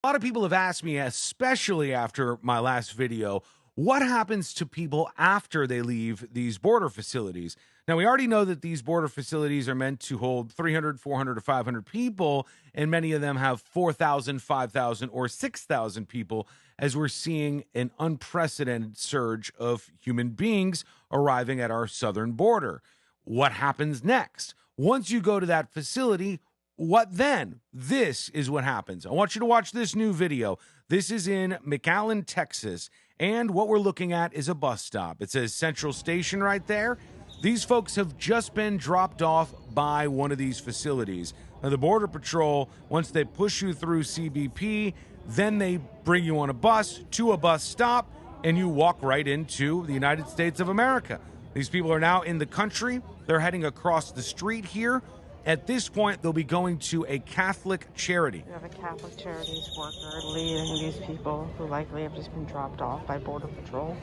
A lot of people have asked me, especially after my last video, what happens to people after they leave these border facilities? Now, we already know that these border facilities are meant to hold 300, 400, or 500 people, and many of them have 4,000, 5,000, or 6,000 people, as we're seeing an unprecedented surge of human beings arriving at our southern border. What happens next? Once you go to that facility, what then? This is what happens. I want you to watch this new video. This is in McAllen, Texas, and what we're looking at is a bus stop. It says Central Station right there. These folks have just been dropped off by one of these facilities. Now, the Border Patrol, once they push you through CBP, then they bring you on a bus to a bus stop, and you walk right into the United States of America. These people are now in the country. They're heading across the street here. At this point, they'll be going to a Catholic charity. We have a Catholic Charities worker leading these people who likely have just been dropped off by Border Patrol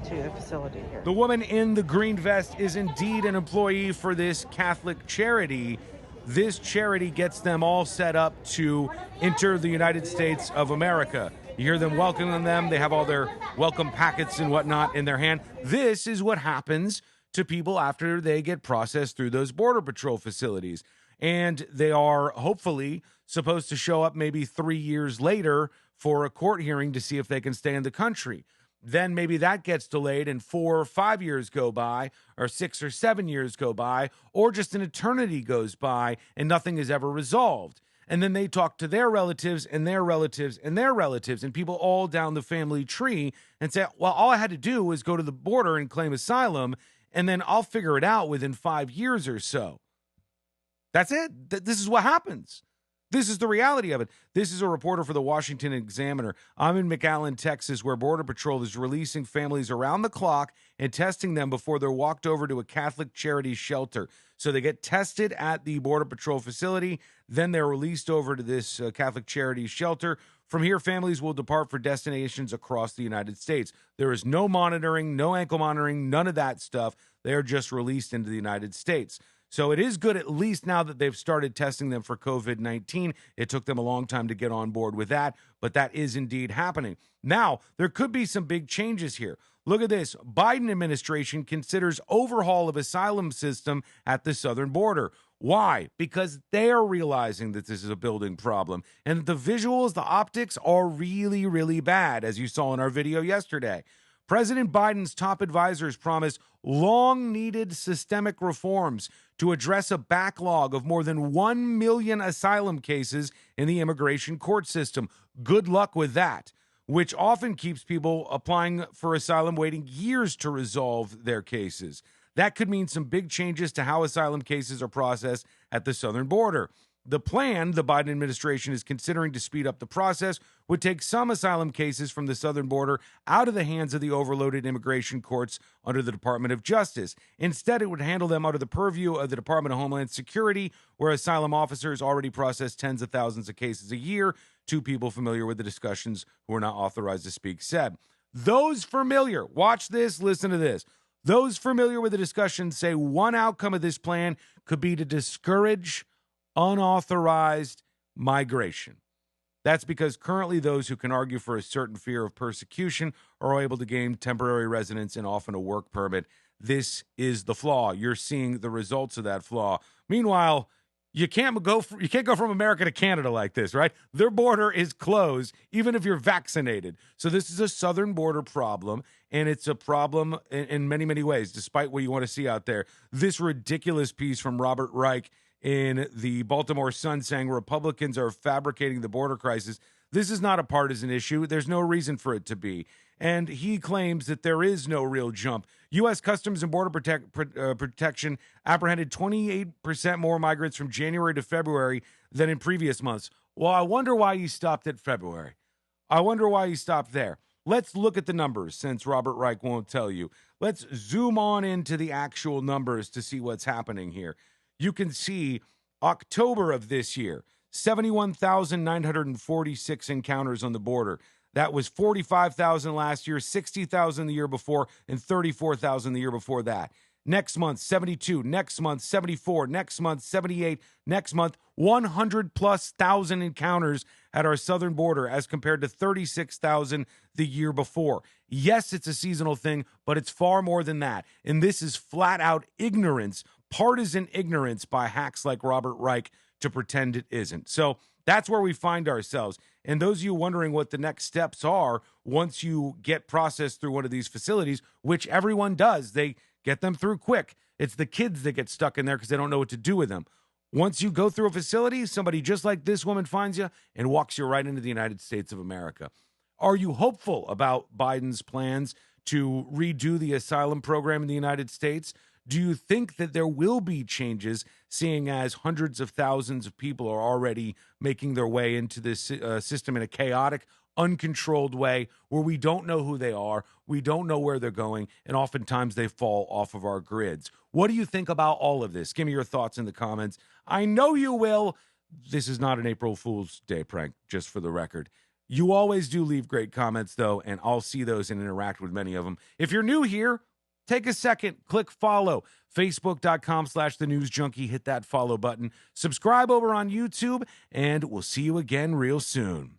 to the facility here. The woman in the green vest is indeed an employee for this Catholic charity. This charity gets them all set up to enter the United States of America. You hear them welcoming them. They have all their welcome packets and whatnot in their hand. This is what happens to people after they get processed through those Border Patrol facilities. And they are hopefully supposed to show up maybe 3 years later for a court hearing to see if they can stay in the country. Then maybe that gets delayed and 4 or 5 years go by, or 6 or 7 years go by, or just an eternity goes by and nothing is ever resolved. And then they talk to their relatives and their relatives and their relatives and people all down the family tree and say, well, all I had to do was go to the border and claim asylum, and then I'll figure it out within 5 years or so. That's it. This is what happens. This is the reality of it. This is a reporter for the Washington Examiner. I'm in McAllen, Texas, where Border Patrol is releasing families around the clock and testing them before they're walked over to a Catholic charity shelter. So they get tested at the Border Patrol facility. Then they're released over to this Catholic charity shelter. From here, families will depart for destinations across the United States. There is no monitoring, no ankle monitoring, none of that stuff. They are just released into the United States. So it is good, at least now that they've started testing them for COVID-19. It took them a long time to get on board with that, but that is indeed happening. Now, there could be some big changes here. Look at this. Biden administration considers overhaul of asylum system at the southern border. Why? Because they're realizing that this is a building problem and that the visuals, the optics are really, really bad, as you saw in our video yesterday. President Biden's top advisors promise long-needed systemic reforms to address a backlog of more than 1 million asylum cases in the immigration court system. Good luck with that, which often keeps people applying for asylum waiting years to resolve their cases. That could mean some big changes to how asylum cases are processed at the southern border. The plan the Biden administration is considering to speed up the process would take some asylum cases from the southern border out of the hands of the overloaded immigration courts under the Department of Justice. Instead, it would handle them under the purview of the Department of Homeland Security, where asylum officers already process tens of thousands of cases a year. Two people familiar with the discussions who are not authorized to speak said. Those familiar, watch this, listen to this. Those familiar with the discussion say one outcome of this plan could be to discourage unauthorized migration. That's because currently those who can argue for a certain fear of persecution are able to gain temporary residence and often a work permit. This is the flaw. You're seeing the results of that flaw. Meanwhile, you can't go from America to Canada like this, right? Their border is closed, even if you're vaccinated. So this is a southern border problem, and it's a problem in many, many ways, despite what you want to see out there. This ridiculous piece from Robert Reich in the Baltimore Sun saying Republicans are fabricating the border crisis. This is not a partisan issue. There's no reason for it to be. And he claims that there is no real jump. U.S. Customs and Border Protection apprehended 28% more migrants from January to February than in previous months. Well, I wonder why he stopped at February. I wonder why he stopped there. Let's look at the numbers, since Robert Reich won't tell you. Let's zoom on into the actual numbers to see what's happening here. You can see October of this year, 71,946 encounters on the border. That was 45,000 last year, 60,000 the year before, and 34,000 the year before that. Next month, 72. Next month, 74. Next month, 78. Next month, 100 plus thousand encounters at our southern border as compared to 36,000 the year before. Yes, it's a seasonal thing, but it's far more than that. And this is flat out ignorance, partisan ignorance by hacks like Robert Reich to pretend it isn't. So that's where we find ourselves. And those of you wondering what the next steps are once you get processed through one of these facilities, which everyone does, they get them through quick. It's the kids that get stuck in there because they don't know what to do with them. Once you go through a facility, somebody just like this woman finds you and walks you right into the United States of America. Are you hopeful about Biden's plans to redo the asylum program in the United States? Do you think that there will be changes, seeing as hundreds of thousands of people are already making their way into this system in a chaotic, uncontrolled way where we don't know who they are, we don't know where they're going, and oftentimes they fall off of our grids? What do you think about all of this? Give me your thoughts in the comments. I know you will. This is not an April Fool's Day prank, just for the record. You always do leave great comments, though, and I'll see those and interact with many of them. If you're new here, take a second, click follow, facebook.com/thenewsjunkie, hit that follow button, subscribe over on YouTube, and we'll see you again real soon.